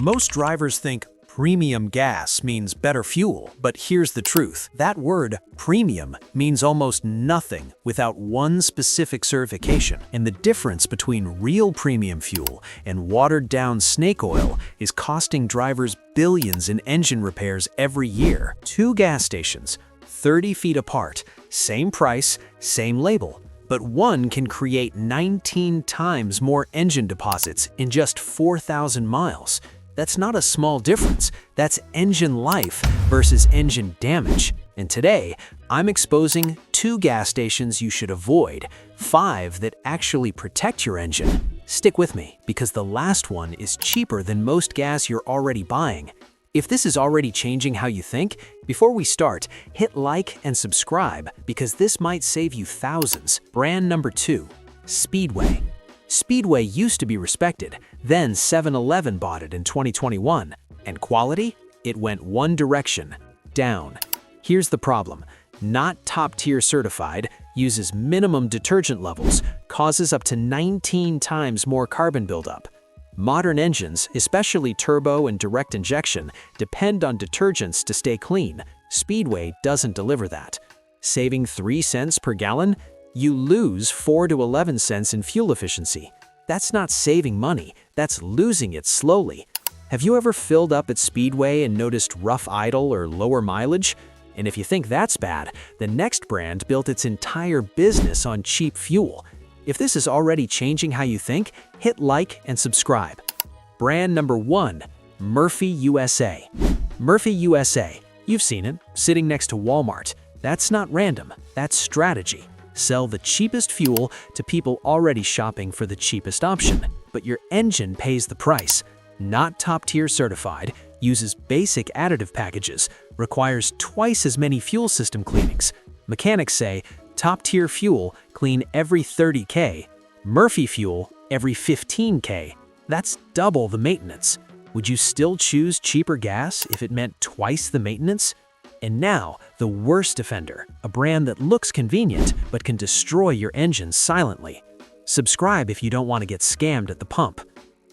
Most drivers think premium gas means better fuel, but here's the truth. That word, premium, means almost nothing without one specific certification. And the difference between real premium fuel and watered-down snake oil is costing drivers billions in engine repairs every year. Two gas stations, 30 feet apart, same price, same label. But one can create 19 times more engine deposits in just 4,000 miles. That's not a small difference. That's engine life versus engine damage. And today, I'm exposing 2 gas stations you should avoid, 5 that actually protect your engine. Stick with me, because the last one is cheaper than most gas you're already buying. If this is already changing how you think, before we start, hit like and subscribe, because this might save you thousands. Brand number 2, Speedway. Speedway used to be respected, then 7-Eleven bought it in 2021. And quality? It went one direction, down. Here's the problem. Not top-tier certified, uses minimum detergent levels, causes up to 19 times more carbon buildup. Modern engines, especially turbo and direct injection, depend on detergents to stay clean. Speedway doesn't deliver that. Saving 3 cents per gallon? You lose 4 to 11 cents in fuel efficiency. That's not saving money, that's losing it slowly. Have you ever filled up at Speedway and noticed rough idle or lower mileage? And if you think that's bad, the next brand built its entire business on cheap fuel. If this is already changing how you think, hit like and subscribe. Brand number 1, Murphy USA. Murphy USA, you've seen it, sitting next to Walmart. That's not random, that's strategy. Sell the cheapest fuel to people already shopping for the cheapest option, but your engine pays the price. Not top-tier certified, uses basic additive packages, requires twice as many fuel system cleanings. Mechanics say top-tier fuel clean every 30K, Murphy fuel every 15K. That's double the maintenance. Would you still choose cheaper gas if it meant twice the maintenance? And now, the worst offender, a brand that looks convenient but can destroy your engine silently. Subscribe if you don't want to get scammed at the pump.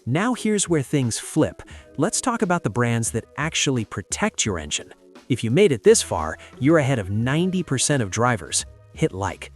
Now here's where things flip. Let's talk about the brands that actually protect your engine. If you made it this far, you're ahead of 90% of drivers. Hit like.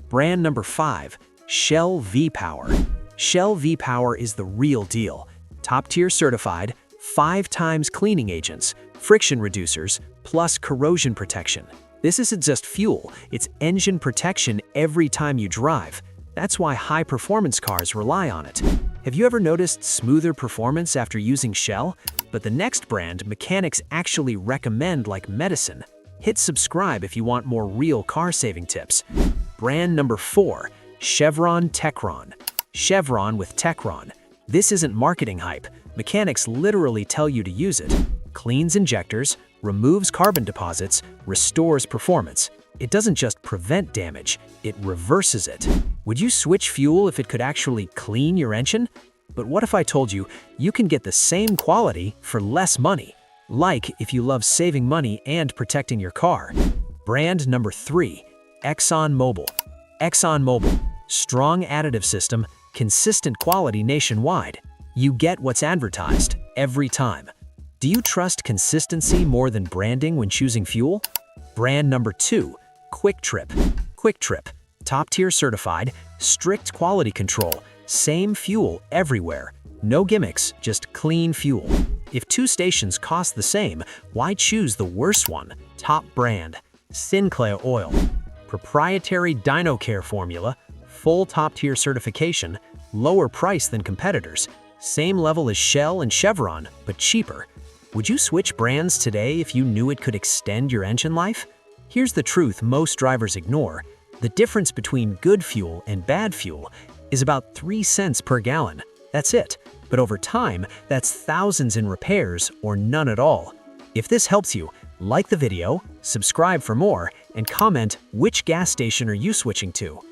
Brand number 5, Shell V-Power. Shell V-Power is the real deal. Top-tier certified, 5 times cleaning agents, friction reducers, plus corrosion protection. This isn't just fuel, it's engine protection every time you drive. That's why high-performance cars rely on it. Have you ever noticed smoother performance after using Shell? But the next brand mechanics actually recommend like medicine. Hit subscribe if you want more real car-saving tips. Brand number 4, Chevron Techron. Chevron with Techron. This isn't marketing hype. Mechanics literally tell you to use it. Cleans injectors, removes carbon deposits, restores performance. It doesn't just prevent damage, it reverses it. Would you switch fuel if it could actually clean your engine? But what if I told you you can get the same quality for less money? Like if you love saving money and protecting your car. Brand number 3, ExxonMobil. ExxonMobil. Strong additive system, consistent quality nationwide. You get what's advertised every time. Do you trust consistency more than branding when choosing fuel? Brand number 2, Quick Trip. Quick Trip. Top-tier certified, strict quality control, same fuel everywhere. No gimmicks, just clean fuel. If 2 stations cost the same, why choose the worst one? Top brand, Sinclair Oil. Proprietary DynoCare formula, full top-tier certification, lower price than competitors. Same level as Shell and Chevron, but cheaper. Would you switch brands today if you knew it could extend your engine life? Here's the truth most drivers ignore. The difference between good fuel and bad fuel is about 3 cents per gallon. That's it. But over time, that's thousands in repairs or none at all. If this helps you, like the video, subscribe for more, and comment which gas station are you switching to.